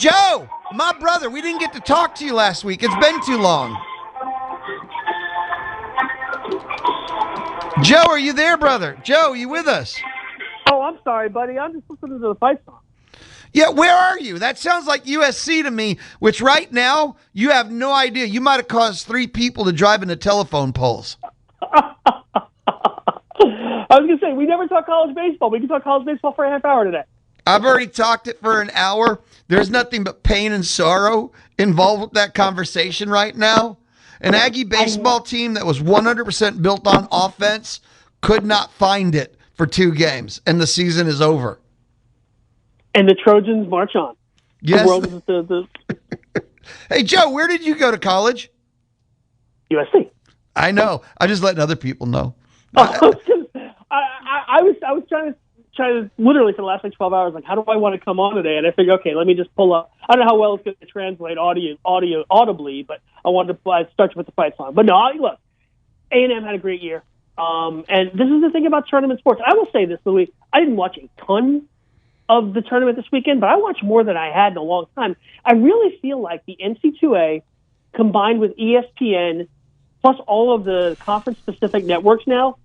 Joe, my brother, we didn't get to talk to you last week. It's been too long. Joe, are you there, brother? Joe, are you with us? Oh, I'm sorry, buddy. I'm just listening to the fight song. Yeah, where are you? That sounds like USC to me, which right now, you have no idea. You might have caused 3 people to drive into telephone poles. I was going to say, we never talk college baseball. We can talk college baseball for a half hour today. I've already talked it for an hour. There's nothing but pain and sorrow involved with that conversation right now. An Aggie baseball team that was 100% built on offense could not find it for 2 games, and the season is over. And the Trojans march on. Yes. The world Hey, Joe, where did you go to college? USC. I know. I'm just letting other people know. I was trying to literally for the last 12 hours, how do I want to come on today? And I figured, okay, let me just pull up. I don't know how well it's going to translate audio audibly, but I wanted to start with the fight song. But no, look, A&M had a great year. And this is the thing about tournament sports. I will say this, Louie. I didn't watch a ton of the tournament this weekend, but I watched more than I had in a long time. I really feel like the NC2A combined with ESPN plus all of the conference-specific networks now,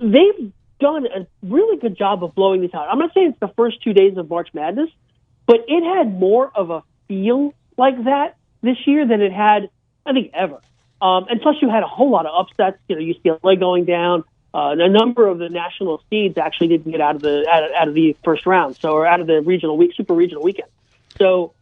they've done a really good job of blowing this out. I'm not saying it's the first 2 days of March Madness, but it had more of a feel like that this year than it had, I think, ever. And plus, you had a whole lot of upsets. UCLA going down. A number of the national seeds actually didn't get out of the first round, or out of the super regional weekend. So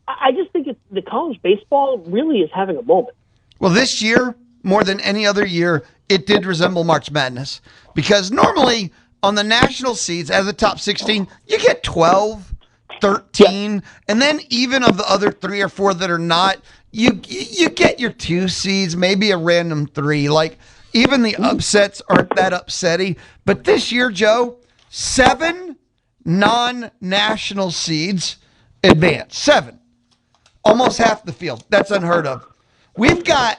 I just think the college baseball really is having a moment. Well, this year, more than any other year, it did resemble March Madness. Because normally on the national seeds, as a top 16, you get 12, 13, and then even of the other 3 or 4 that are not, you get your 2 seeds, maybe a random 3. Even the upsets aren't that upsetty. But this year, Joe, 7 non-national seeds advance. 7. Almost half the field. That's unheard of. We've got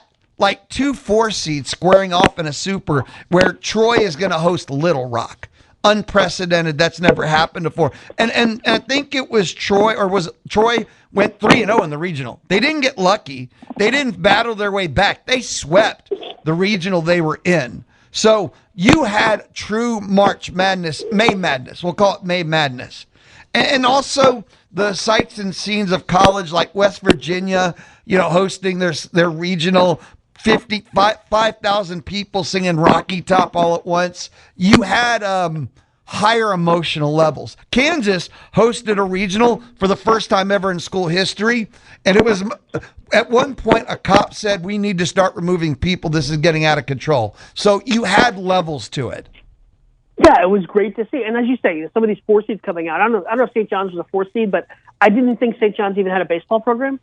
2 4 seeds squaring off in a super where Troy is going to host Little Rock. Unprecedented. That's never happened before. And I think it was Troy, or was Troy went 3-0 in the regional. They didn't get lucky. They didn't battle their way back. They swept the regional they were in. So you had true March Madness, May Madness. We'll call it May Madness. And also the sights and scenes of college like West Virginia, hosting their regional, 5,000 people singing Rocky Top all at once. You had higher emotional levels. Kansas hosted a regional for the first time ever in school history. And it was, at one point, a cop said, we need to start removing people. This is getting out of control. So you had levels to it. Yeah, it was great to see. And as you say, some of these 4 seeds coming out. I don't know if St. John's was a 4 seed, but I didn't think St. John's even had a baseball program.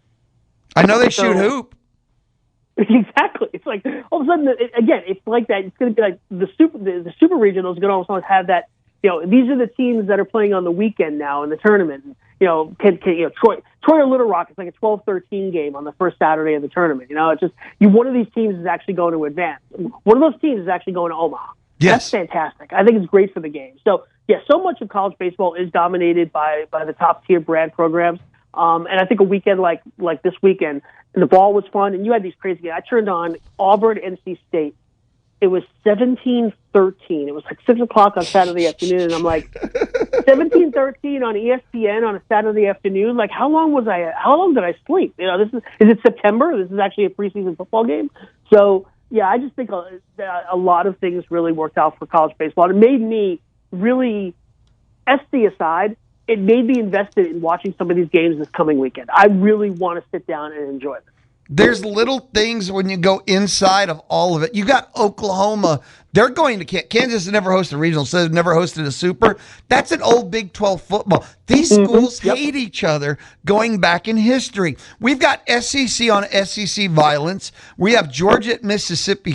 I know they shoot hoop. Exactly. It's all of a sudden, again, it's like that. It's going to be like the super regional is going to almost have that. These are the teams that are playing on the weekend now in the tournament. Troy or Little Rock, it's like a 12-13 game on the first Saturday of the tournament. It's just one of these teams is actually going to advance. One of those teams is actually going to Omaha. Yes. That's fantastic. I think it's great for the game. So, yeah, so much of college baseball is dominated by the top-tier brand programs. And I think a weekend like this weekend, the ball was fun, and you had these crazy games. I turned on Auburn, NC State. It was 17-13. It was 6 o'clock on Saturday afternoon, and I'm 17-13 on ESPN on a Saturday afternoon. How long did I sleep? Is it September? This is actually a preseason football game. So, yeah, I just think a lot of things really worked out for college baseball. It made me really, SD aside, it made me invested in watching some of these games this coming weekend. I really want to sit down and enjoy this. There's little things when you go inside of all of it. You got Oklahoma. They're going to Kansas has never hosted a regional, so they've never hosted a super. That's an old Big 12 football. These schools hate each other going back in history. We've got SEC on SEC violence. We have Georgia at Mississippi.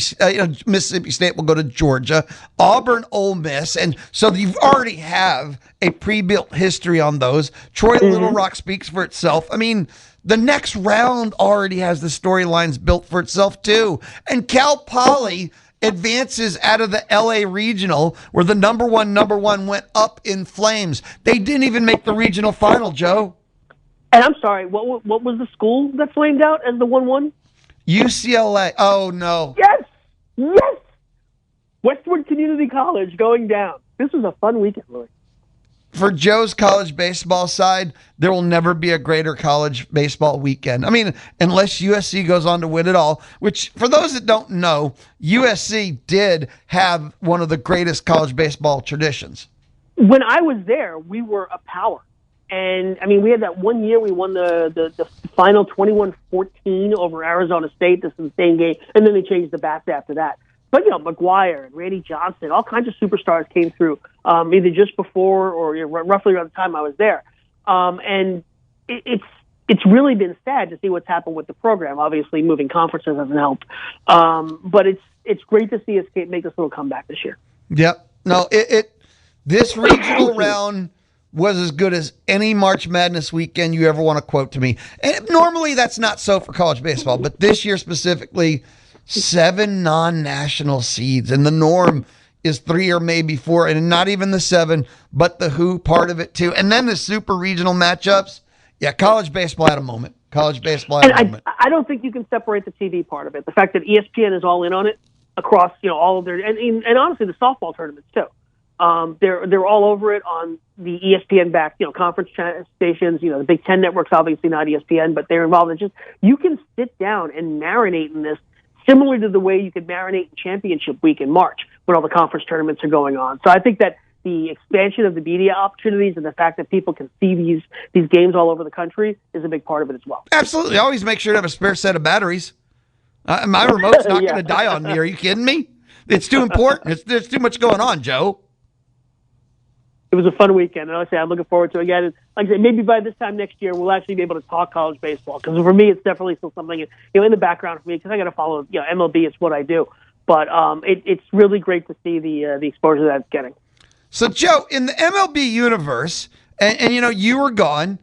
Mississippi State will go to Georgia. Auburn, Ole Miss. And so you already have a pre-built history on those. Troy Little Rock speaks for itself. I mean, the next round already has the storylines built for itself, too. And Cal Poly advances out of the LA regional where the number one went up in flames. They didn't even make the regional final, Joe. And I'm sorry, what was the school that flamed out as the 1-1? UCLA. Oh, no. Yes! Yes! Westwood Community College going down. This was a fun weekend, Louie. For Joe's college baseball side, there will never be a greater college baseball weekend. I mean, unless USC goes on to win it all, which for those that don't know, USC did have one of the greatest college baseball traditions. When I was there, we were a power. And, I mean, we had that one year we won the final 21-14 over Arizona State, this insane game, and then they changed the bats after that. But, McGuire and Randy Johnson, all kinds of superstars came through either just before or roughly around the time I was there. And it's really been sad to see what's happened with the program. Obviously, moving conferences hasn't helped. But it's great to see us make this little comeback this year. Yep. No, this regional round was as good as any March Madness weekend you ever want to quote to me. And normally that's not so for college baseball, but this year specifically, 7 non-national seeds, and the norm is 3 or maybe 4, and not even the 7, but the who part of it too. And then the super regional matchups. Yeah, college baseball had a moment. I don't think you can separate the TV part of it. The fact that ESPN is all in on it across, all of their, and honestly the softball tournaments too. They're all over it on the ESPN-backed, conference stations. The Big Ten network's obviously not ESPN, but they're involved. It's just you can sit down and marinate in this, similar to the way you could marinate in championship week in March when all the conference tournaments are going on. So I think that the expansion of the media opportunities and the fact that people can see these games all over the country is a big part of it as well. Absolutely. Always make sure to have a spare set of batteries. My remote's not going to die on me. Are you kidding me? It's too important. There's too much going on, Joe. It was a fun weekend, and like I say, I'm looking forward to it again. And like I said, maybe by this time next year, we'll actually be able to talk college baseball. Because for me, it's definitely still something in the background for me. Because I got to follow MLB. It's what I do. But it's really great to see the exposure that it's getting. So, Joe, in the MLB universe, and you were gone,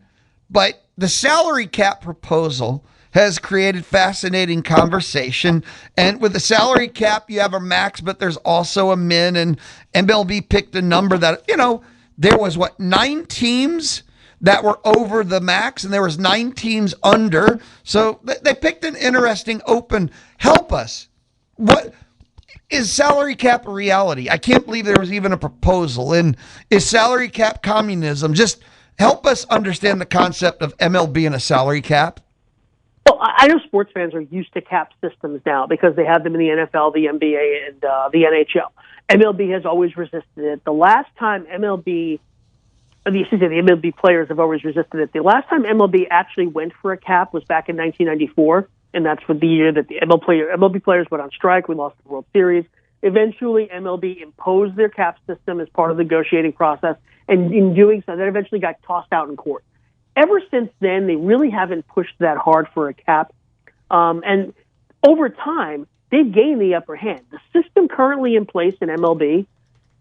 but the salary cap proposal has created fascinating conversation. And with the salary cap, you have a max, but there's also a min. And MLB picked a number that there was 9 teams that were over the max, and there was 9 teams under. So they picked an interesting open. Help us. What is salary cap a reality? I can't believe there was even a proposal. And is salary cap communism? Just help us understand the concept of MLB and a salary cap. Well, I know sports fans are used to cap systems now because they have them in the NFL, the NBA, and the NHL. MLB has always resisted it. The last time the MLB players have always resisted it. The last time MLB actually went for a cap was back in 1994, and that's for the year that the MLB players went on strike. We lost the World Series. Eventually, MLB imposed their cap system as part of the negotiating process, and in doing so, that eventually got tossed out in court. Ever since then, they really haven't pushed that hard for a cap, and over time, they've gained the upper hand. The system currently in place in MLB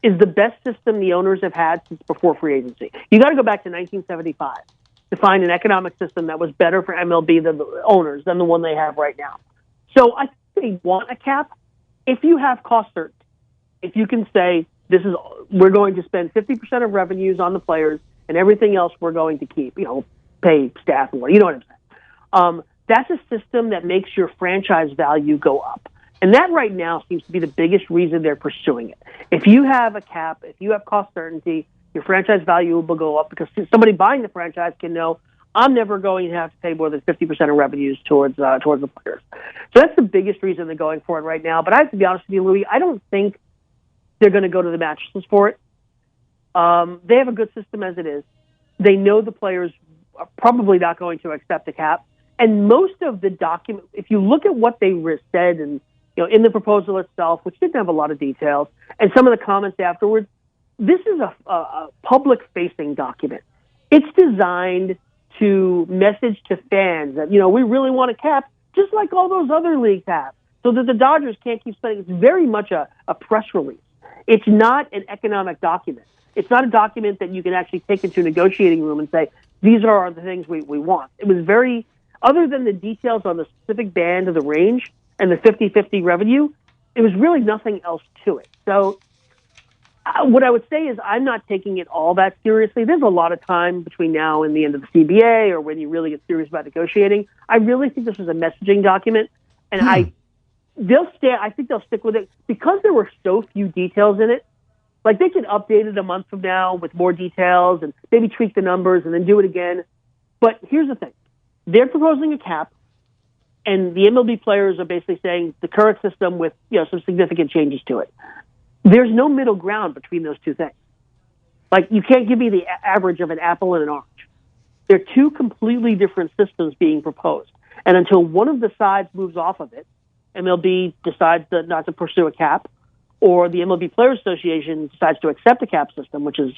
is the best system the owners have had since before free agency. You got to go back to 1975 to find an economic system that was better for MLB than the owners than the one they have right now. So I think they want a cap if you have cost certainty. If you can say we're going to spend 50% of revenues on the players and everything else we're going to keep, pay staff and what, you know what I'm saying? That's a system that makes your franchise value go up. And that right now seems to be the biggest reason they're pursuing it. If you have a cap, if you have cost certainty, your franchise value will go up because somebody buying the franchise can know I'm never going to have to pay more than 50% of revenues towards the players. So that's the biggest reason they're going for it right now. But I have to be honest with you, Louie, I don't think they're going to go to the mattresses for it. They have a good system as it is. They know the players are probably not going to accept the cap. And most of the document, if you look at what they said and in the proposal itself, which didn't have a lot of details, and some of the comments afterwards, this is a public-facing document. It's designed to message to fans that, we really want a cap, just like all those other leagues have, so that the Dodgers can't keep spending. It's very much a press release. It's not an economic document. It's not a document that you can actually take into a negotiating room and say, these are the things we want. It was very, other than the details on the specific band of the range and the 50-50 revenue, it was really nothing else to it. So What I would say is I'm not taking it all that seriously. There's a lot of time between now and the end of the CBA or when you really get serious about negotiating. I really think this is a messaging document, and I think they'll stick with it because there were so few details in it. Like, they could update it a month from now with more details and maybe tweak the numbers and then do it again. But here's the thing. They're proposing a cap, and the MLB players are basically saying the current system with some significant changes to it. There's no middle ground between those two things. Like, you can't give me the average of an apple and an orange. They're two completely different systems being proposed. And until one of the sides moves off of it, MLB decides not to pursue a cap, or the MLB Players Association decides to accept a cap system, which is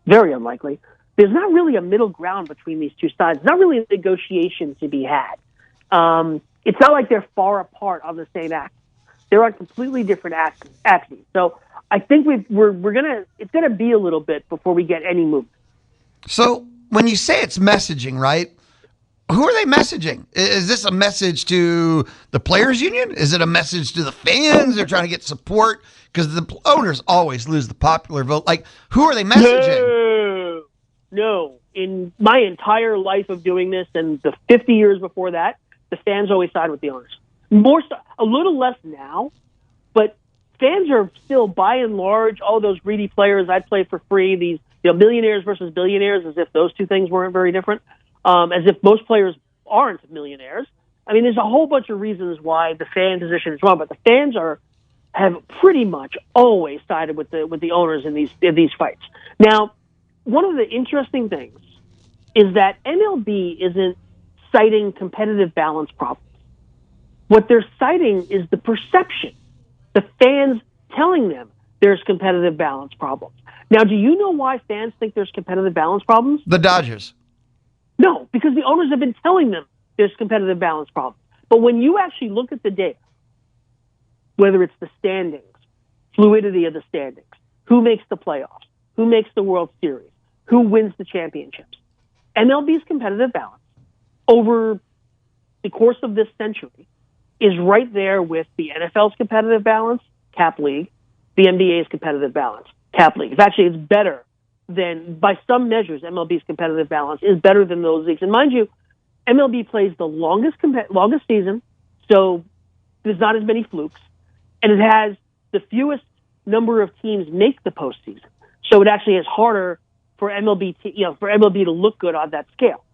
very unlikely, there's not really a middle ground between these two sides. There's not really a negotiation to be had. It's not like they're far apart on the same axis. They're on completely different axes. So I think it's gonna be a little bit before we get any movement. So when you say it's messaging, right? Who are they messaging? Is this a message to the players' union? Is it a message to the fans? They're trying to get support because the owners always lose the popular vote. Like, who are they messaging? No. In my entire life of doing this and the 50 years before that, the fans always side with the owners. More so, a little less now, but fans are still, by and large, all those greedy players I'd play for free, these millionaires versus billionaires, as if those two things weren't very different. As if most players aren't millionaires. I mean, there's a whole bunch of reasons why the fan position is wrong, but the fans have pretty much always sided with the owners in these fights. Now, one of the interesting things is that MLB isn't citing competitive balance problems. What they're citing is the perception, the fans telling them there's competitive balance problems. Now, do you know why fans think there's competitive balance problems? The Dodgers. No, because the owners have been telling them there's competitive balance problems. But when you actually look at the data, whether it's the standings, fluidity of the standings, who makes the playoffs, who makes the World Series, who wins the championships, MLB's competitive balance over the course of this century is right there with the NFL's competitive balance, cap league, the NBA's competitive balance, cap league. It's better than, by some measures, MLB's competitive balance is better than those leagues. And mind you, MLB plays the longest season, so there's not as many flukes, and it has the fewest number of teams make the postseason. So it actually is harder for MLB to look good on that scale.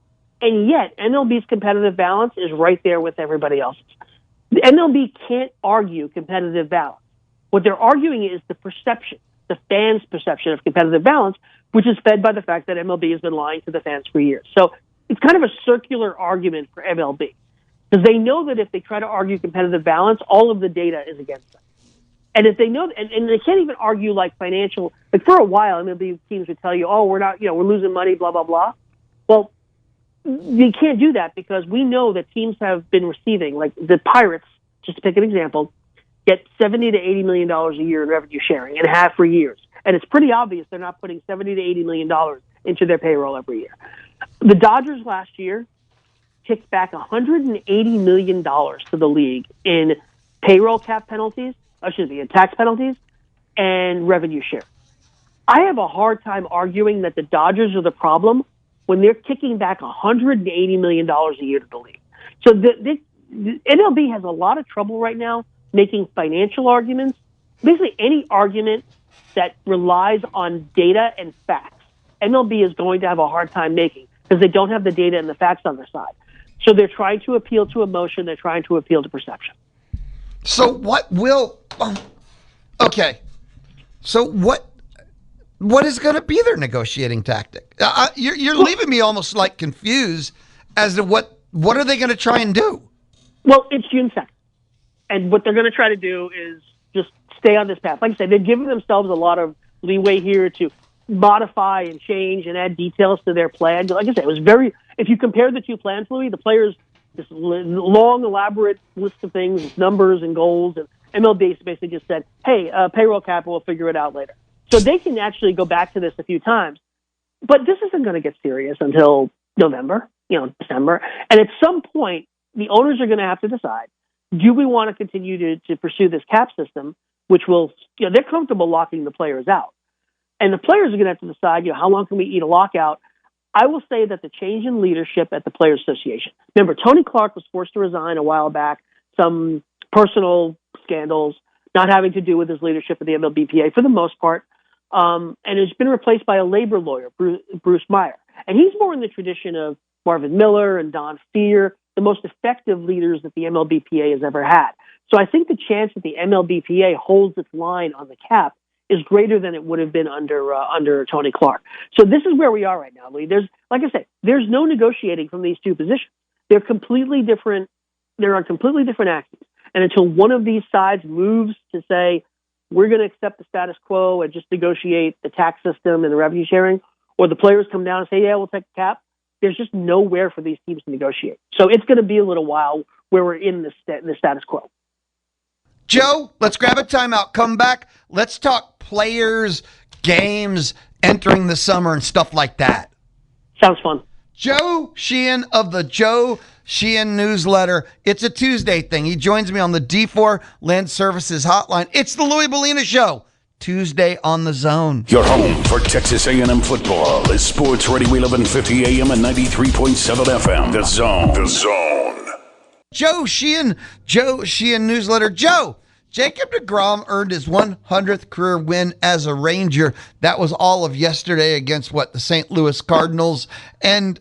And yet, MLB's competitive balance is right there with everybody else's. The MLB can't argue competitive balance. What they're arguing is the perception, the fans' perception of competitive balance, which is fed by the fact that MLB has been lying to the fans for years. So it's kind of a circular argument for MLB because they know that if they try to argue competitive balance, all of the data is against them. And if they know, and they can't even argue like financial, like for a while, MLB teams would tell you, oh, we're not, we're losing money, blah, blah, blah. Well, they can't do that because we know that teams have been receiving, like the Pirates, just to pick an example, get $70 to $80 million a year in revenue sharing and have for years. And it's pretty obvious they're not putting $70 to $80 million into their payroll every year. The Dodgers last year kicked back $180 million to the league in payroll cap penalties, in tax penalties and revenue share. I have a hard time arguing that the Dodgers are the problem when they're kicking back $180 million a year to the league. So the MLB has a lot of trouble right now making financial arguments. Basically, any argument that relies on data and facts, MLB is going to have a hard time making because they don't have the data and the facts on their side. So they're trying to appeal to emotion. They're trying to appeal to perception. So what will? Okay. So what is going to be their negotiating tactic? You're leaving me almost like confused as to what are they going to try and do? Well, it's June 2nd. And what they're going to try to do is just stay on this path. Like I said, they're giving themselves a lot of leeway here to modify and change and add details to their plan. Like I said, it was if you compare the two plans, Louie, the players, this long, elaborate list of things, numbers and goals, and MLB basically just said, hey, payroll cap, we'll figure it out later. So they can actually go back to this a few times. But this isn't going to get serious until November, December. And at some point, the owners are going to have to decide, do we want to continue to pursue this cap system, which will, they're comfortable locking the players out. And the players are going to have to decide, how long can we eat a lockout? I will say that the change in leadership at the Players Association. Remember, Tony Clark was forced to resign a while back, some personal scandals not having to do with his leadership of the MLBPA for the most part, and has been replaced by a labor lawyer, Bruce Meyer. And he's more in the tradition of Marvin Miller and Don Fear, the most effective leaders that the MLBPA has ever had. So I think the chance that the MLBPA holds its line on the cap is greater than it would have been under Tony Clark. So this is where we are right now, Lee. Like I said, there's no negotiating from these two positions. They're completely different. They're on completely different axes. And until one of these sides moves to say, we're going to accept the status quo and just negotiate the tax system and the revenue sharing, or the players come down and say, yeah, we'll take the cap, there's just nowhere for these teams to negotiate. So it's going to be a little while where we're in the status quo. Joe, let's grab a timeout. Come back. Let's talk players, games, entering the summer and stuff like that. Sounds fun. Joe Sheehan of the Joe Sheehan Newsletter. It's a Tuesday thing. He joins me on the D4 Land Services Hotline. It's the Louie Bellina Show. Tuesday on the Zone. Your home for Texas A&M football is Sports Radio 1150 AM and 93.7 FM. The Zone. The Zone. Joe Sheehan Newsletter. Joe, Jacob deGrom earned his 100th career win as a Ranger. That was all of yesterday against the St. Louis Cardinals. And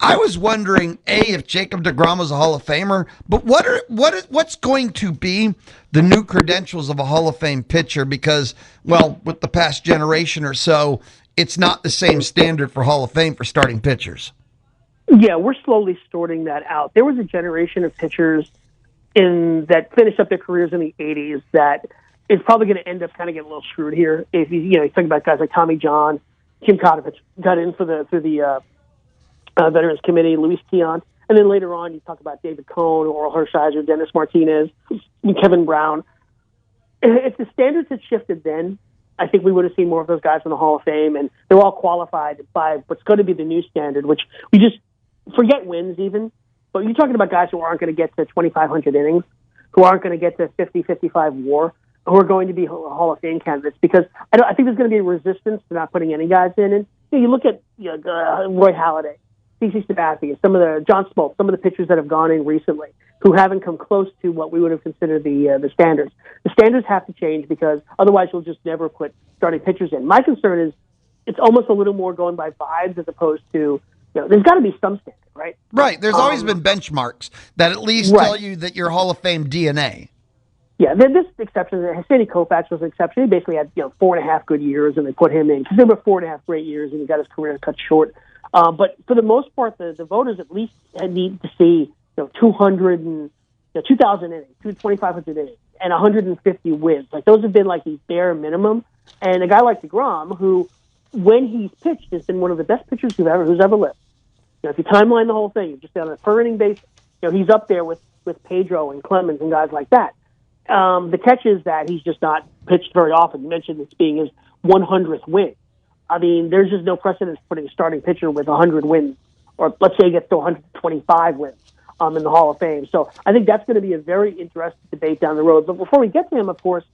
I was wondering, if Jacob deGrom was a Hall of Famer, but what's going to be the new credentials of a Hall of Fame pitcher? Because, with the past generation or so, it's not the same standard for Hall of Fame for starting pitchers. Yeah, we're slowly sorting that out. There was a generation of pitchers that finished up their careers in the 80s that is probably going to end up kind of getting a little screwed here. If you think about guys like Tommy John, Kim Kotovich got in through the Veterans Committee, Luis Tiant, and then later on you talk about David Cohn, Oral Hershiser, Dennis Martinez, and Kevin Brown. If the standards had shifted then, I think we would have seen more of those guys in the Hall of Fame, and they're all qualified by what's going to be the new standard, which we just forget wins even, but you're talking about guys who aren't going to get to 2,500 innings, who aren't going to get to 50, 55 WAR, who are going to be Hall of Fame candidates, because I think there's going to be a resistance to not putting any guys in. And you look at Roy Halladay, CC Sabathia, some of the John Smoltz, some of the pitchers that have gone in recently who haven't come close to what we would have considered the standards. The standards have to change because otherwise you'll just never put starting pitchers in. My concern is it's almost a little more going by vibes as opposed to, there's got to be some standard, right? Right. There's always been benchmarks that at least tell you that you're Hall of Fame DNA. Yeah, this exception, Sandy Koufax was an exception. He basically had 4.5 good years, and they put him in because there were 4.5 great years, and he got his career cut short. But for the most part, the voters at least need to see 2,000 innings, 2,500 innings, and 150 wins. Like those have been like the bare minimum. And a guy like deGrom, who when he's pitched has been one of the best pitchers who's ever lived. If you timeline the whole thing, just on a per inning basis, he's up there with Pedro and Clemens and guys like that. The catch is that he's just not pitched very often. You mentioned this being his 100th win. I mean, there's just no precedent for putting a starting pitcher with 100 wins, or let's say he gets to 125 wins in the Hall of Fame. So I think that's going to be a very interesting debate down the road. But before we get to him, of course,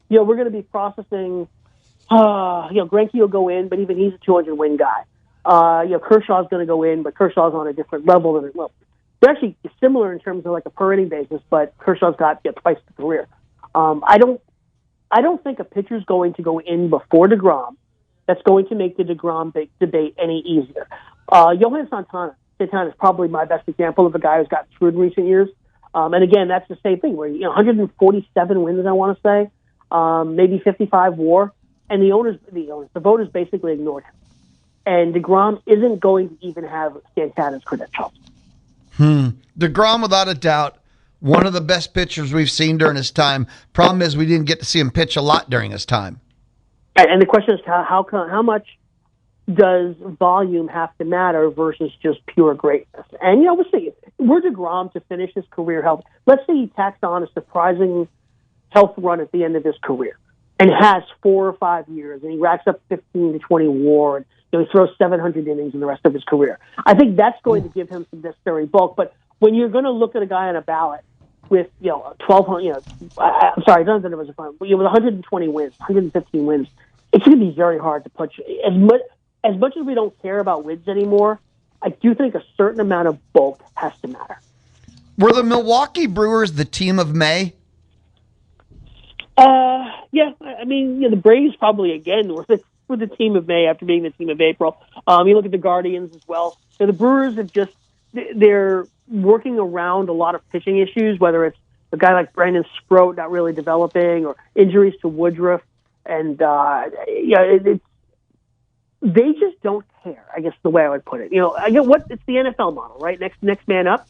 we're going to be processing. Greinke will go in, but even he's a 200-win guy. Kershaw's going to go in, but Kershaw's on a different level than they're actually similar in terms of like a per inning basis, but Kershaw's got twice the career. I don't think a pitcher's going to go in before deGrom that's going to make the deGrom debate any easier. Johan Santana is probably my best example of a guy who's got screwed in recent years. And again, that's the same thing where 147 wins, I want to say, maybe 55 WAR, and the voters basically ignored him. And deGrom isn't going to even have Santana's credentials. deGrom, without a doubt, one of the best pitchers we've seen during his time. Problem is we didn't get to see him pitch a lot during his time. And the question is how much does volume have to matter versus just pure greatness? And, we'll see. Were deGrom to finish his career health, let's say he tacked on a surprising health run at the end of his career and has 4 or 5 years and he racks up 15 to 20 WAR and he throws 700 innings in the rest of his career. I think that's going to give him some necessary bulk. But when you're going to look at a guy on a ballot with 1,200, I'm sorry, I don't think it was a fun. With 120 wins, 115 wins, it's going to be very hard to punch. As much as we don't care about wins anymore, I do think a certain amount of bulk has to matter. Were the Milwaukee Brewers the team of May? Yeah. I mean, the Braves probably again were the team of May after being the team of April. You look at the Guardians as well. The Brewers have they're working around a lot of pitching issues, whether it's a guy like Brandon Sproat not really developing or injuries to Woodruff. And, they just don't care, I guess the way I would put it. It's the NFL model, right? Next man up.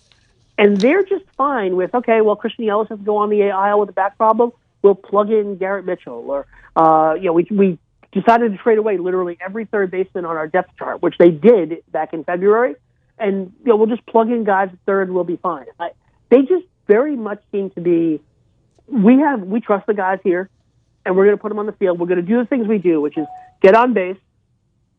And they're just fine with, okay, well, Christian Yelich has to go on the aisle with a back problem. We'll plug in Garrett Mitchell. Or, we decided to trade away literally every third baseman on our depth chart, which they did back in February. And, we'll just plug in guys at third and we'll be fine. They just very much seem to be, we trust the guys here, and we're going to put them on the field. We're going to do the things we do, which is get on base.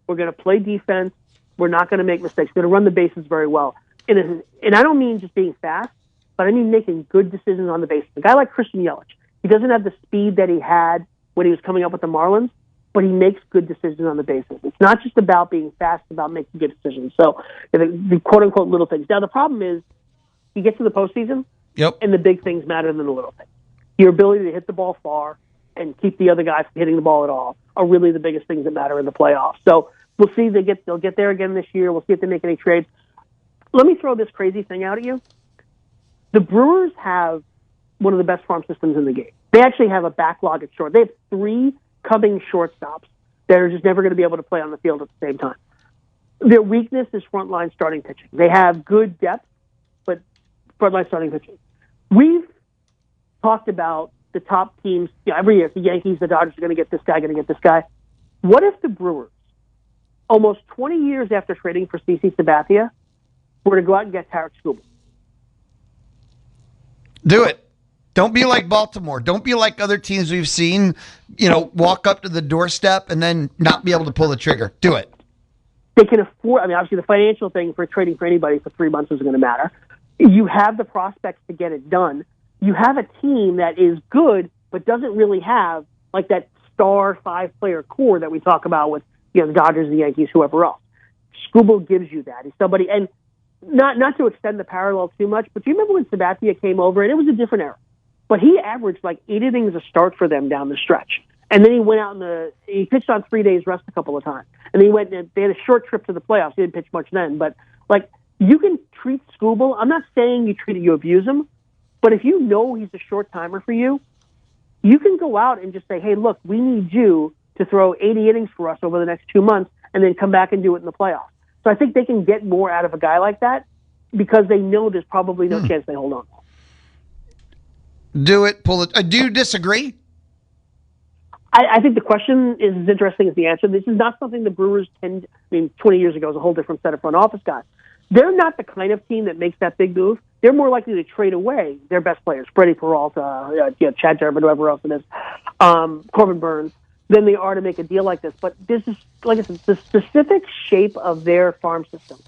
We're going to play defense. We're not going to make mistakes. We're going to run the bases very well. And I don't mean just being fast, but I mean making good decisions on the bases. A guy like Christian Yelich, he doesn't have the speed that he had when he was coming up with the Marlins, but he makes good decisions on the bases. It's not just about being fast, it's about making good decisions. So the quote-unquote little things. Now, the problem is you get to the postseason, and the big things matter than the little things. Your ability to hit the ball far and keep the other guys from hitting the ball at all are really the biggest things that matter in the playoffs. So we'll see. They'll get there again this year. We'll see if they make any trades. Let me throw this crazy thing out at you. The Brewers have one of the best farm systems in the game. They actually have a backlog at short. They have 3 coming shortstops that are just never going to be able to play on the field at the same time. Their weakness is frontline starting pitching. They have good depth, but frontline starting pitching. We've talked about the top teams every year. The Yankees, the Dodgers are going to get this guy, going to get this guy. What if the Brewers, almost 20 years after trading for CC Sabathia, were to go out and get Tarek Skubal? Do it. Don't be like Baltimore. Don't be like other teams we've seen, walk up to the doorstep and then not be able to pull the trigger. Do it. They can afford, obviously the financial thing for trading for anybody for 3 months isn't going to matter. You have the prospects to get it done. You have a team that is good, but doesn't really have like that star 5-player core that we talk about with the Dodgers, the Yankees, whoever else. Skubal gives you that. He's somebody, and not to extend the parallel too much, but do you remember when Sabathia came over, and it was a different era, but he averaged like 8 innings a start for them down the stretch. And then he went out he pitched on 3 days rest a couple of times. And they had a short trip to the playoffs. He didn't pitch much then, but you can treat Skubal. I'm not saying you abuse him, but if you know he's a short timer for you, you can go out and just say, hey, look, we need you to throw 80 innings for us over the next 2 months and then come back and do it in the playoffs. So I think they can get more out of a guy like that because they know there's probably no chance they hold on. Do it. Pull it. Do you disagree? I think the question is as interesting as the answer. This is not something the Brewers 20 years ago was a whole different set of front office guys. They're not the kind of team that makes that big move. They're more likely to trade away their best players, Freddie Peralta, Chad Durbin, whoever else it is, Corbin Burns, than they are to make a deal like this. But this is, like I said, the specific shape of their farm system.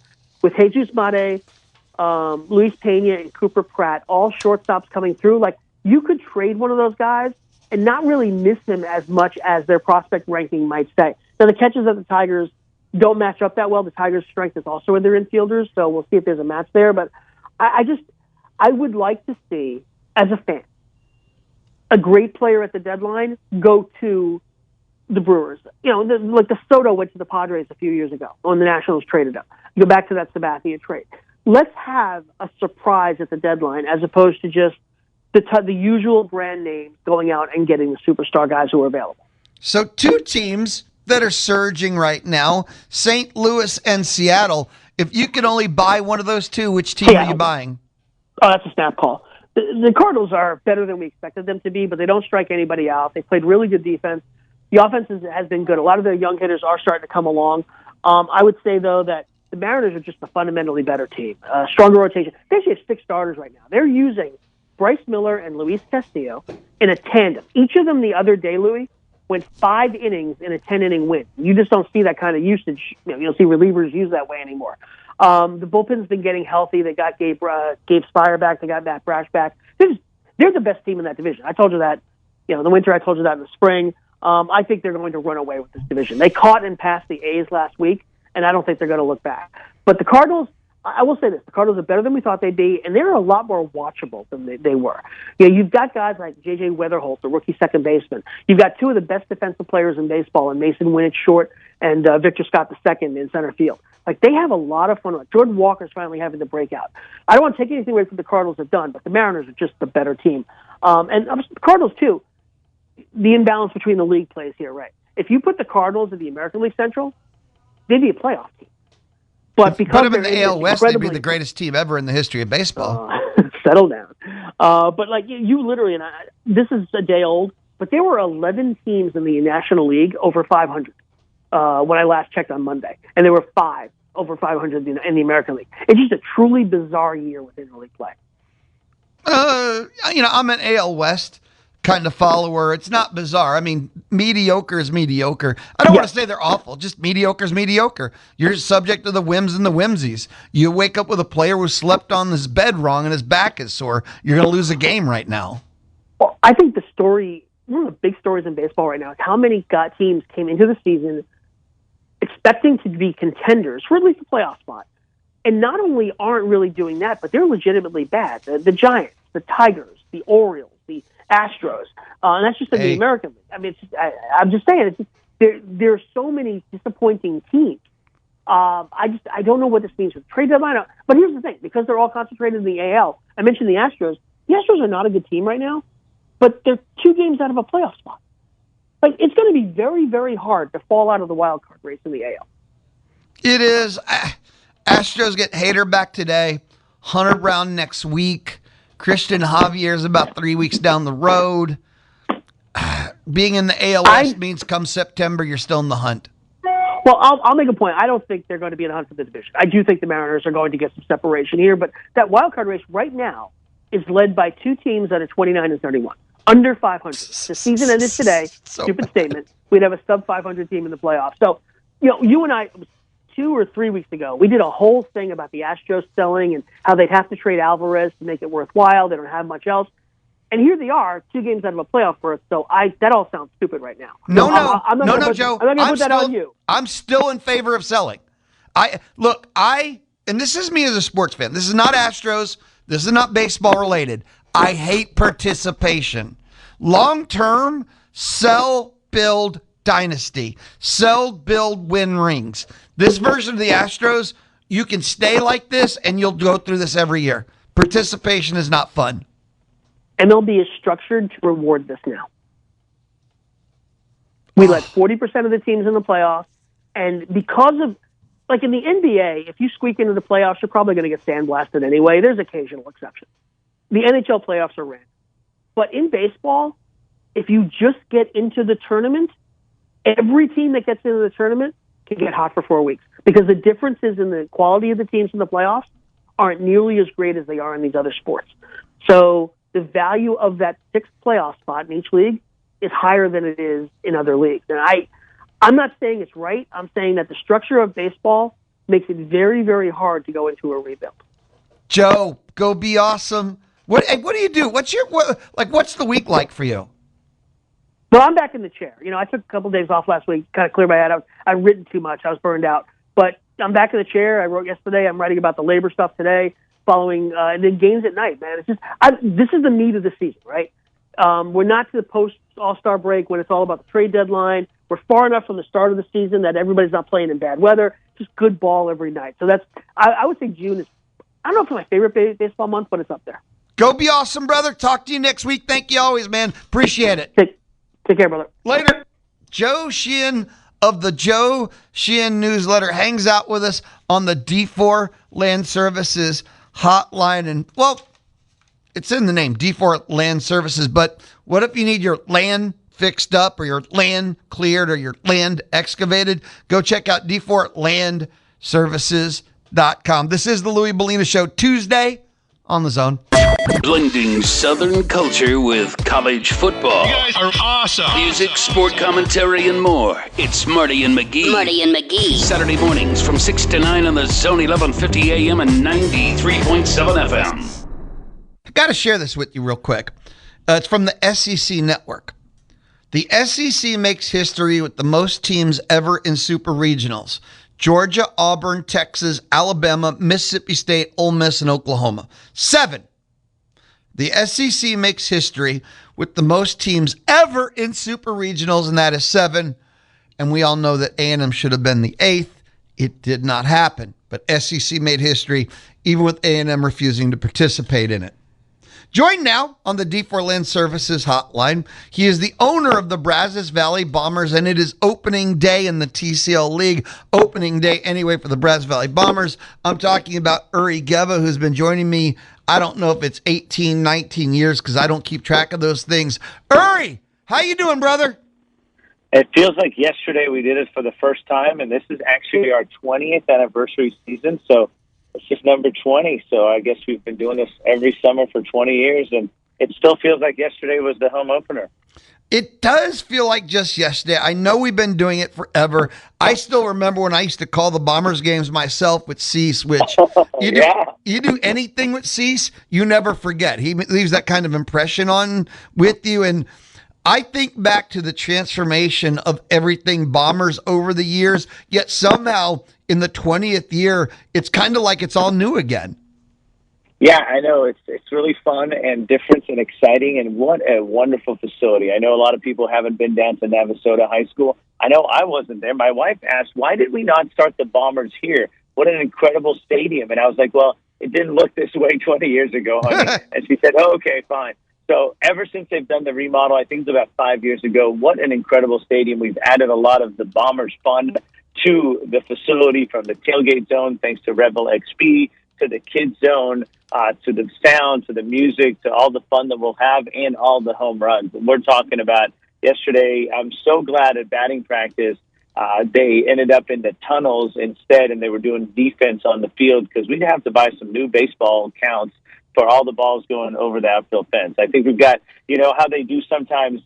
With Jesus Mate, Luis Pena, and Cooper Pratt, all shortstops coming through, you could trade one of those guys and not really miss him as much as their prospect ranking might say. Now, the catches of the Tigers don't match up that well. The Tigers' strength is also in their infielders, so we'll see if there's a match there. But I would like to see, as a fan, a great player at the deadline go to the Brewers. The Soto went to the Padres a few years ago when the Nationals traded him. You go back to that Sabathia trade. Let's have a surprise at the deadline as opposed to just the usual brand names going out and getting the superstar guys who are available. So 2 teams that are surging right now, St. Louis and Seattle. If you could only buy one of those 2, which team are you buying? Oh, that's a snap call. The Cardinals are better than we expected them to be, but they don't strike anybody out. They played really good defense. The offense has been good. A lot of their young hitters are starting to come along. I would say, though, that the Mariners are just a fundamentally better team. Stronger rotation. They actually have 6 starters right now. They're using Bryce Miller and Luis Castillo in a tandem. Each of them the other day, Louie, went 5 innings in a 10-inning win. You just don't see that kind of usage. You don't see relievers use that way anymore. The bullpen's been getting healthy. They got Gabe Spire back. They got Matt Brash back. They're the best team in that division. I told you that, in the winter. I told you that in the spring. I think they're going to run away with this division. They caught and passed the A's last week, and I don't think they're going to look back. But the Cardinals, I will say this, the Cardinals are better than we thought they'd be, and they're a lot more watchable than they were. You know, you've got guys like J.J. Weatherholt, the rookie second baseman. You've got two of the best defensive players in baseball, and Mason Winnick short and Victor Scott II in center field. Like, they have a lot of fun. Jordan Walker's finally having the breakout. I don't want to take anything away from the Cardinals have done, but the Mariners are just the better team. And the Cardinals, too, the imbalance between the league plays here, right? If you put the Cardinals in the American League Central, they'd be a playoff team. But because put them in the AL West, they'd be the greatest team ever in the history of baseball. Settle down. But like you literally, and this is a day old, but there were 11 teams in the National League over 500 when I last checked on Monday, and there were 5 over 500 in the American League. It's just a truly bizarre year within interleague play. I'm an AL West kind of follower. It's not bizarre. I mean, mediocre is mediocre. I don't want to say they're awful. Just mediocre is mediocre. You're subject to the whims and the whimsies. You wake up with a player who slept on his bed wrong and his back is sore. You're going to lose a game right now. Well, I think one of the big stories in baseball right now is how many teams came into the season expecting to be contenders for at least a playoff spot. And not only aren't really doing that, but they're legitimately bad. The Giants, the Tigers, the Orioles, the Astros, and that's just in the American League. I mean, I'm just saying, there are so many disappointing teams. I don't know what this means for the trade deadline. But here's the thing, because they're all concentrated in the AL, I mentioned the Astros. The Astros are not a good team right now, but they're 2 games out of a playoff spot. Like, it's going to be very, very hard to fall out of the wild card race in the AL. It is. Astros get Hader back today, Hunter Brown next week. Christian Javier's about 3 weeks down the road. Being in the AL West means come September, you're still in the hunt. Well, I'll make a point. I don't think they're going to be in the hunt for the division. I do think the Mariners are going to get some separation here, but that wild card race right now is led by 2 teams that are 29 and 31, under 500. The season ended today. Stupid statement. We'd have a sub 500 team in the playoffs. So, you and I, 2 or 3 weeks ago, we did a whole thing about the Astros selling and how they'd have to trade Alvarez to make it worthwhile. They don't have much else. And here they are, 2 games out of a playoff berth. So that all sounds stupid right now. No, Joe. I'm not going to put that on you. I'm still in favor of selling. And this is me as a sports fan. This is not Astros. This is not baseball related. I hate participation. Long term, sell, build, dynasty. Sell, build, win rings. This version of the Astros, you can stay like this and you'll go through this every year. Participation is not fun. MLB is structured to reward this now. We let 40% of the teams in the playoffs, and because of, like in the NBA, if you squeak into the playoffs, you're probably going to get sandblasted anyway. There's occasional exceptions. The NHL playoffs are random. But in baseball, if you just get into the tournament, every team that gets into the tournament can get hot for 4 weeks because the differences in the quality of the teams in the playoffs aren't nearly as great as they are in these other sports. So the value of that 6th playoff spot in each league is higher than it is in other leagues. And I'm not saying it's right. I'm saying that the structure of baseball makes it very, very hard to go into a rebuild. Joe, go be awesome. What do you do? What's the week like for you? Well, I'm back in the chair. I took a couple of days off last week, kind of clear my head. I've written too much. I was burned out. But I'm back in the chair. I wrote yesterday. I'm writing about the labor stuff today, following and then games at night, man. It's just this is the meat of the season, right? We're not to the post-All-Star break when it's all about the trade deadline. We're far enough from the start of the season that everybody's not playing in bad weather. Just good ball every night. So I would say June is, I don't know if it's my favorite baseball month, but it's up there. Go be awesome, brother. Talk to you next week. Thank you always, man. Appreciate it. Take care, brother. Later. Joe Sheehan of the Joe Sheehan Newsletter hangs out with us on the D4 Land Services hotline. And, well, it's in the name, D4 Land Services. But what if you need your land fixed up or your land cleared or your land excavated? Go check out D4LandServices.com. This is the Louie Bellina Show, Tuesday on The Zone. Blending Southern culture with college football. You guys are awesome. Music, sport commentary, and more. It's Marty and McGee. Marty and McGee. Saturday mornings from 6 to 9 on The Zone, 1150 AM and 93.7 FM. I got to share this with you real quick. It's from the SEC Network. The SEC makes history with the most teams ever in super regionals. Georgia, Auburn, Texas, Alabama, Mississippi State, Ole Miss, and Oklahoma. 7. The SEC makes history with the most teams ever in super regionals, and that is 7. And we all know that A&M should have been the 8th. It did not happen. But SEC made history, even with A&M refusing to participate in it. Joined now on the D4 Land Services hotline, he is the owner of the Brazos Valley Bombers, and it is opening day in the TCL League. Opening day anyway for the Brazos Valley Bombers. I'm talking about Uri Geva, who's been joining me, I don't know if it's 18, 19 years, because I don't keep track of those things. Uri, how you doing, brother? It feels like yesterday we did it for the first time, and this is actually our 20th anniversary season, so it's just number 20, so I guess we've been doing this every summer for 20 years, and it still feels like yesterday was the home opener. It does feel like just yesterday. I know we've been doing it forever. I still remember when I used to call the Bombers games myself with Cease, which you do anything with Cease, you never forget. He leaves that kind of impression on with you, and I think back to the transformation of everything Bombers over the years, yet somehow in the 20th year, it's kind of like it's all new again. Yeah, I know. It's really fun and different and exciting, and what a wonderful facility. I know a lot of people haven't been down to Navasota High School. I know I wasn't there. My wife asked, why did we not start the Bombers here? What an incredible stadium. And I was like, well, it didn't look this way 20 years ago, honey. And she said, oh, okay, fine. So ever since they've done the remodel, I think it's about 5 years ago, what an incredible stadium. We've added a lot of the Bombers fun to the facility, from the tailgate zone, thanks to Rebel XP, to the kids zone, to the sound, to the music, to all the fun that we'll have, and all the home runs. And we're talking about yesterday, I'm so glad at batting practice, they ended up in the tunnels instead, and they were doing defense on the field, because we'd have to buy some new baseball counts for all the balls going over the outfield fence. I think we've got, you know, how they do sometimes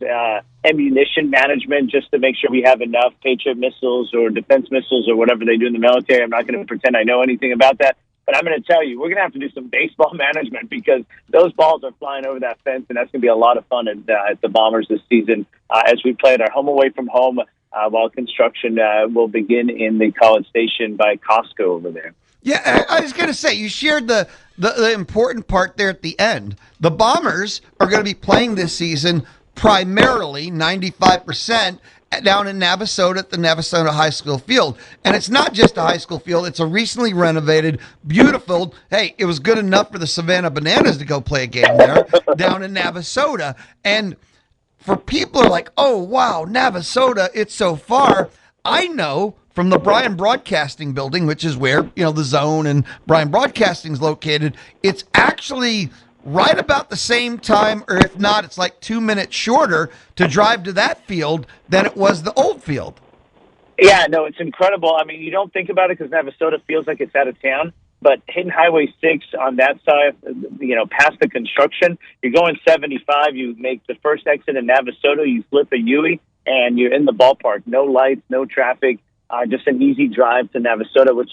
ammunition management just to make sure we have enough Patriot missiles or defense missiles or whatever they do in the military. I'm not going to pretend I know anything about that, but I'm going to tell you, we're going to have to do some baseball management, because those balls are flying over that fence, and that's going to be a lot of fun at the Bombers this season as we play at our home away from home while construction will begin in the College Station by Costco over there. Yeah, I was going to say, you shared the important part there at the end. The Bombers are going to be playing this season primarily 95% down in Navasota at the Navasota High School field. And it's not just a high school field. It's a recently renovated, beautiful, hey, it was good enough for the Savannah Bananas to go play a game there down in Navasota. And for people who are like, oh, wow, Navasota, it's so far. I know from the Bryan Broadcasting Building, which is where, you know, the Zone and Bryan Broadcasting is located, it's actually right about the same time, or if not, it's like 2 minutes shorter to drive to that field than it was the old field. Yeah, no, it's incredible. I mean, you don't think about it because Navasota feels like it's out of town, but hitting Highway 6 on that side, you know, past the construction, you're going 75, you make the first exit in Navasota, you flip a Louie, and you're in the ballpark. No lights, no traffic, just an easy drive to Navasota, which,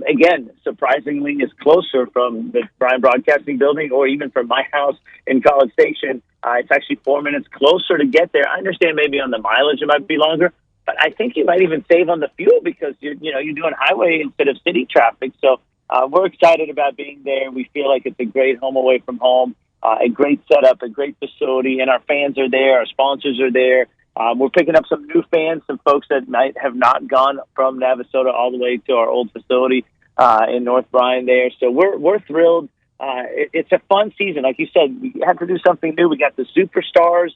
again, surprisingly is closer from the Bryan Broadcasting Building or even from my house in College Station. It's actually 4 minutes closer to get there. I understand maybe on the mileage it might be longer, but I think you might even save on the fuel because you're doing highway instead of city traffic. So we're excited about being there. We feel like it's a great home away from home, a great setup, a great facility, and our fans are there. Our sponsors are there. We're picking up some new fans, some folks that might have not gone from Navasota all the way to our old facility in North Bryan there. So we're thrilled. It's a fun season. Like you said, we have to do something new. We got the superstars.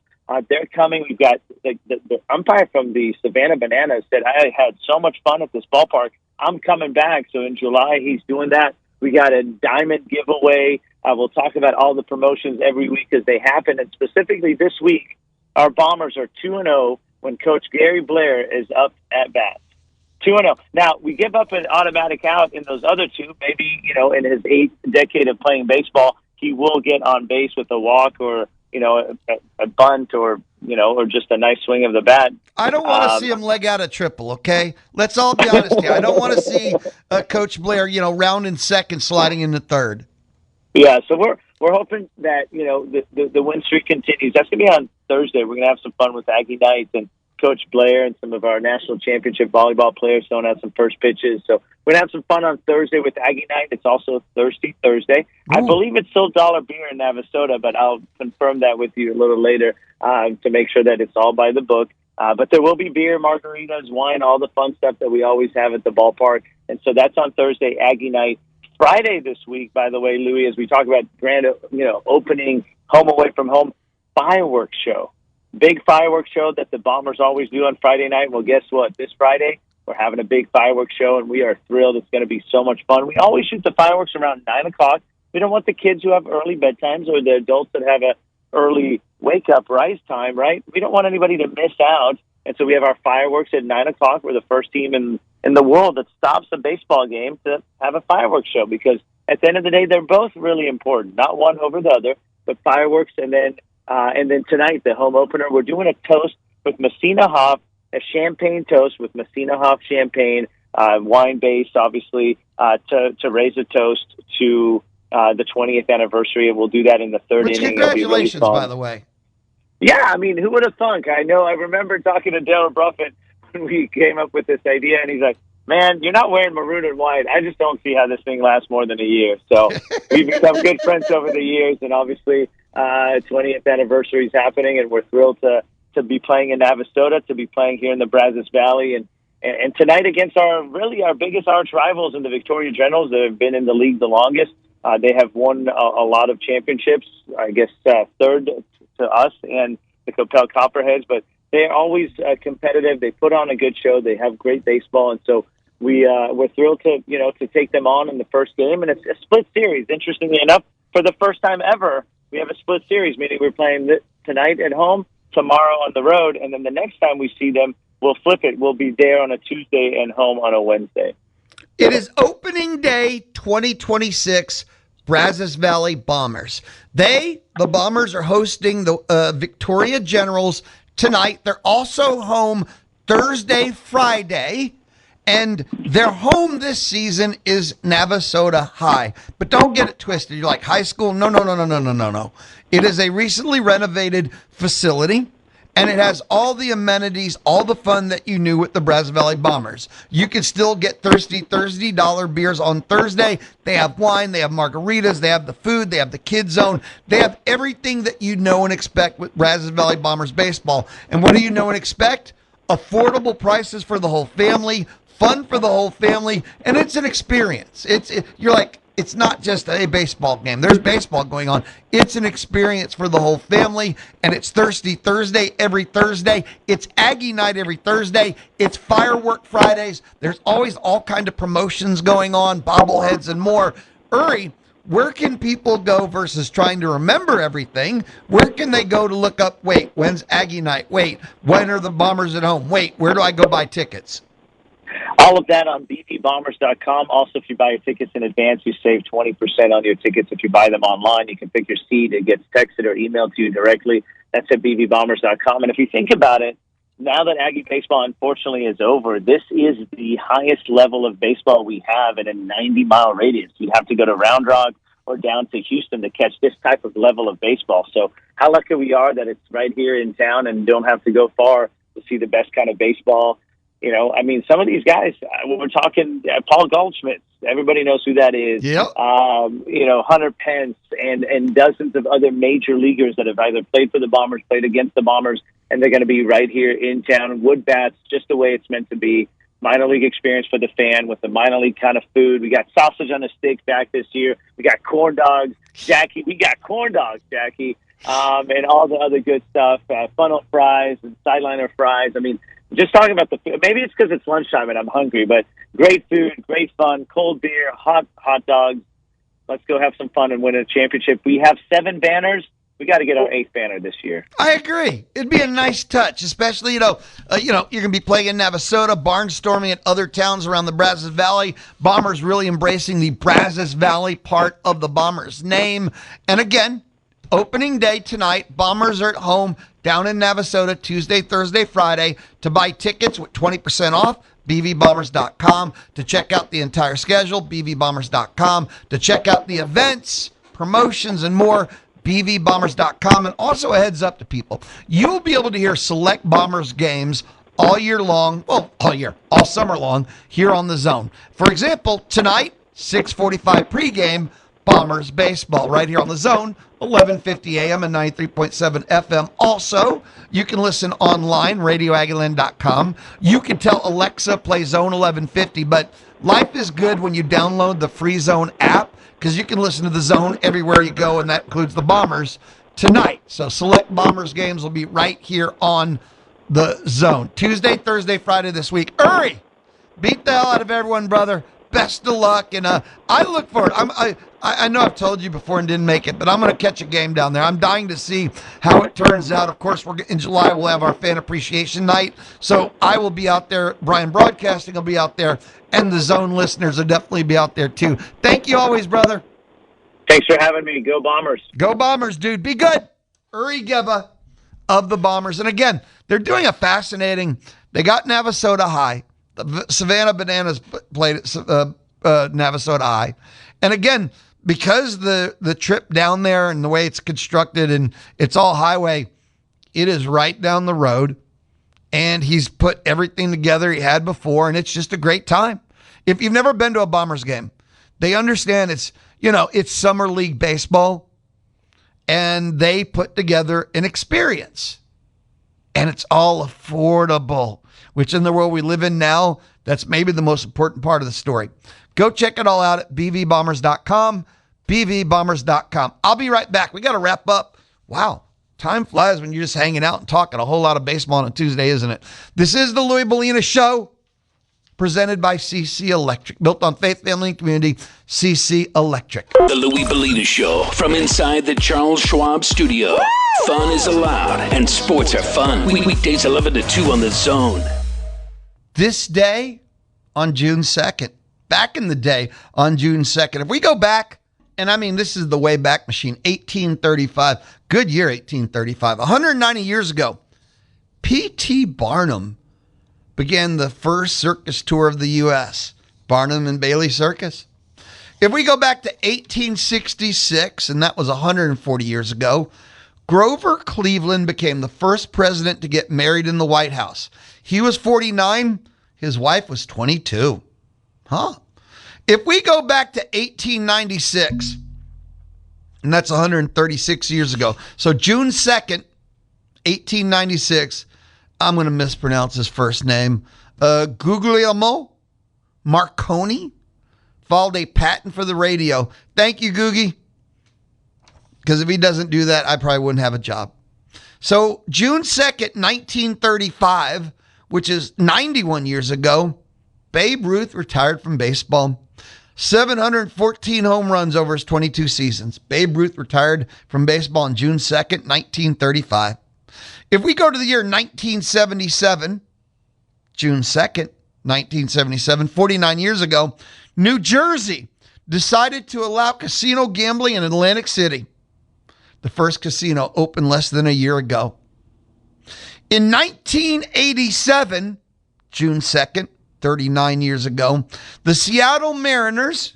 They're coming. We've got the umpire from the Savannah Bananas said, I had so much fun at this ballpark. I'm coming back. So in July, he's doing that. We got a diamond giveaway. We'll talk about all the promotions every week as they happen. And specifically this week, our Bombers are 2-0 when Coach Gary Blair is up at bat. 2-0. Now, we give up an automatic out in those other two. Maybe, in his 8th decade of playing baseball, he will get on base with a walk or, a bunt or just a nice swing of the bat. I don't want to see him leg out a triple, okay? Let's all be honest here. I don't want to see Coach Blair, round in second, sliding into third. Yeah, so we're hoping that the win streak continues. That's going to be on Thursday. We're going to have some fun with Aggie Nights and Coach Blair and some of our national championship volleyball players throwing out some first pitches. So we're going to have some fun on Thursday with Aggie Night. It's also Thirsty Thursday. Ooh. I believe it's still $1 beer in Navasota, but I'll confirm that with you a little later to make sure that it's all by the book. But there will be beer, margaritas, wine, all the fun stuff that we always have at the ballpark. And so that's on Thursday, Aggie Night. Friday this week, by the way, Louie, as we talk about grand, opening home away from home fireworks show. Big fireworks show that the Bombers always do on Friday night. Well, guess what? This Friday, we're having a big fireworks show, and we are thrilled. It's going to be so much fun. We always shoot the fireworks around 9 o'clock. We don't want the kids who have early bedtimes or the adults that have a early wake-up rise time, right? We don't want anybody to miss out. And so we have our fireworks at 9 o'clock. We're the first team in the world that stops a baseball game to have a fireworks show, because at the end of the day, they're both really important, not one over the other, but fireworks. And then tonight, the home opener, we're doing a toast with Messina Hoff, a champagne toast with Messina Hoff champagne, wine-based, obviously, to raise a toast to the 20th anniversary. And we'll do that in the third inning. Congratulations, by the way. Yeah, I mean, who would have thunk? I remember talking to Darryl Bruffett when we came up with this idea, and he's like, man, you're not wearing maroon and white. I just don't see how this thing lasts more than a year. So we've become good friends over the years, and obviously 20th anniversary is happening, and we're thrilled to be playing in Navasota, to be playing here in the Brazos Valley, and tonight against our biggest arch rivals in the Victoria Generals that have been in the league the longest. They have won a lot of championships, I guess third to us and the Coppell Copperheads, but they're always competitive. They put on a good show. They have great baseball, and so we're thrilled to take them on in the first game. And it's a split series. Interestingly enough, for the first time ever, we have a split series, meaning we're playing tonight at home, tomorrow on the road, and then the next time we see them, we'll flip it. We'll be there on a Tuesday and home on a Wednesday. It is opening day 2026. Brazos Valley Bombers. The Bombers are hosting the Victoria Generals tonight. They're also home Thursday, Friday, and their home this season is Navasota High. But don't get it twisted. You're like, high school? No. It is a recently renovated facility, and it has all the amenities, all the fun that you knew with the Brazos Valley Bombers. You can still get Thirsty Thursday $1 beers on Thursday. They have wine, they have margaritas, they have the food, they have the kids zone. They have everything that you know and expect with Brazos Valley Bombers baseball. And what do you know and expect? Affordable prices for the whole family, fun for the whole family, and it's an experience. You're like, it's not just a baseball game. There's baseball going on. It's an experience for the whole family, and it's Thirsty Thursday every Thursday. It's Aggie Night every Thursday. It's Firework Fridays. There's always all kind of promotions going on, bobbleheads and more. Uri, where can people go versus trying to remember everything? Where can they go to look up, wait, when's Aggie Night? Wait, when are the Bombers at home? Wait, where do I go buy tickets? All of that on bbbombers.com. Also, if you buy your tickets in advance, you save 20% on your tickets. If you buy them online, you can pick your seat. It gets texted or emailed to you directly. That's at bbbombers.com. And if you think about it, now that Aggie baseball, unfortunately, is over, this is the highest level of baseball we have in a 90-mile radius. You have to go to Round Rock or down to Houston to catch this type of level of baseball. So how lucky we are that it's right here in town and don't have to go far to see the best kind of baseball. Some of these guys, we're talking Paul Goldschmidt. Everybody knows who that is. Yep. Hunter Pence and dozens of other major leaguers that have either played for the Bombers, played against the Bombers, and they're going to be right here in town. Wood bats, just the way it's meant to be. Minor league experience for the fan with the minor league kind of food. We got sausage on a stick back this year. We got corn dogs, Jackie. We got corn dogs, Jackie, and all the other good stuff. Funnel fries and sideliner fries. Just talking about the food. Maybe it's because it's lunchtime and I'm hungry, but great food, great fun, cold beer, hot dogs. Let's go have some fun and win a championship. We have 7 banners. We got to get our 8th banner this year. I agree. It'd be a nice touch, especially, you're going to be playing in Navasota, barnstorming at other towns around the Brazos Valley. Bombers really embracing the Brazos Valley part of the Bombers name. And again, opening day tonight, Bombers are at home down in Navasota, Tuesday, Thursday, Friday. To buy tickets with 20% off, bvbombers.com. To check out the entire schedule, bvbombers.com. To check out the events, promotions, and more. BVBombers.com. And also a heads up to people, you'll be able to hear select Bombers games all year long, well, all summer long, here on The Zone. For example, tonight, 6:45 pregame, Bombers baseball, right here on The Zone, 11:50 a.m. and 93.7 FM. Also, you can listen online, radioagaland.com. You can tell Alexa, play Zone 1150, but life is good when you download the free Zone app, because you can listen to The Zone everywhere you go, and that includes the Bombers tonight. So select Bombers games will be right here on The Zone. Tuesday, Thursday, Friday this week. Uri, beat the hell out of everyone, brother. Best of luck, and I look forward. I know I've told you before and didn't make it, but I'm going to catch a game down there. I'm dying to see how it turns out. Of course, in July we'll have our fan appreciation night, so I will be out there. Brian Broadcasting will be out there, and the Zone listeners will definitely be out there too. Thank you always, brother. Thanks for having me. Go Bombers. Go Bombers, dude. Be good. Uri Geba of the Bombers, and again, they're doing a fascinating. They got Navasota High. The Savannah Bananas played at Navasota High. And again, because the trip down there and the way it's constructed and it's all highway, it is right down the road. And he's put everything together he had before, and it's just a great time. If you've never been to a Bombers game, they understand it's summer league baseball, and they put together an experience. And it's all affordable, which in the world we live in now, that's maybe the most important part of the story. Go check it all out at bvbombers.com, bvbombers.com. I'll be right back. We got to wrap up. Wow, time flies when you're just hanging out and talking a whole lot of baseball on a Tuesday, isn't it? This is the Louie Bellina Show, presented by CC Electric. Built on faith, family, and community, CC Electric. The Louie Bellina Show from inside the Charles Schwab studio. Fun is allowed and sports are fun. Weekdays 11 to 2 on The Zone. This day on June 2nd, back in the day on June 2nd, if we go back, and I mean, this is the way back machine, 1835, good year 1835, 190 years ago, P.T. Barnum began the first circus tour of the U.S., Barnum and Bailey Circus. If we go back to 1866, and that was 140 years ago, Grover Cleveland became the first president to get married in the White House. He was 49. His wife was 22. Huh? If we go back to 1896, and that's 136 years ago. So June 2nd, 1896, I'm going to mispronounce his first name. Guglielmo Marconi filed a patent for the radio. Thank you, Googie. Because if he doesn't do that, I probably wouldn't have a job. So June 2nd, 1935, which is 91 years ago, Babe Ruth retired from baseball. 714 home runs over his 22 seasons. Babe Ruth retired from baseball on June 2nd, 1935. If we go to the year 1977, June 2nd, 1977, 49 years ago, New Jersey decided to allow casino gambling in Atlantic City. The first casino opened less than a year ago. In 1987, June 2nd, 39 years ago, the Seattle Mariners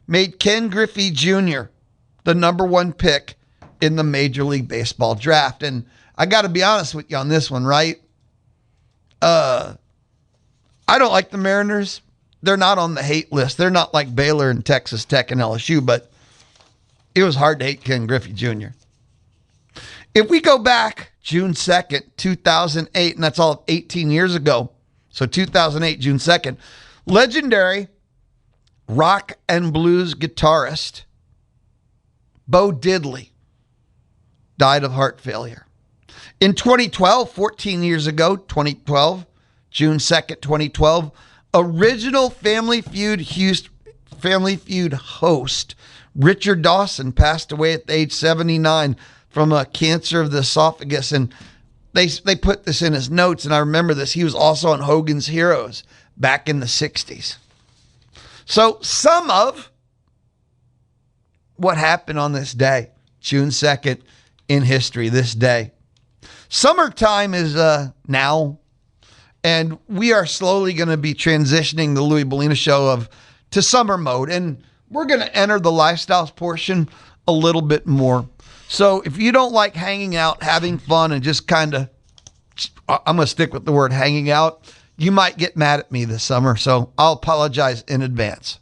made Ken Griffey Jr. the number one pick in the Major League Baseball draft. And I got to be honest with you on this one, right? I don't like the Mariners. They're not on the hate list. They're not like Baylor and Texas Tech and LSU, but it was hard to hate Ken Griffey Jr. If we go back June 2nd, 2008, and that's all 18 years ago, so 2008, June 2nd, legendary rock and blues guitarist Bo Diddley died of heart failure. In 2012, 14 years ago, 2012, June 2nd, 2012, original Family Feud host Richard Dawson passed away at the age 79 from a cancer of the esophagus. And they put this in his notes, and I remember this. He was also on Hogan's Heroes back in the 60s. So some of what happened on this day, June 2nd, in history, this day. Summertime is now, and we are slowly going to be transitioning the Louie Bellina Show to summer mode. And we're going to enter the lifestyles portion a little bit more. So if you don't like hanging out, having fun, and just kind of, I'm going to stick with the word hanging out, you might get mad at me this summer. So I'll apologize in advance.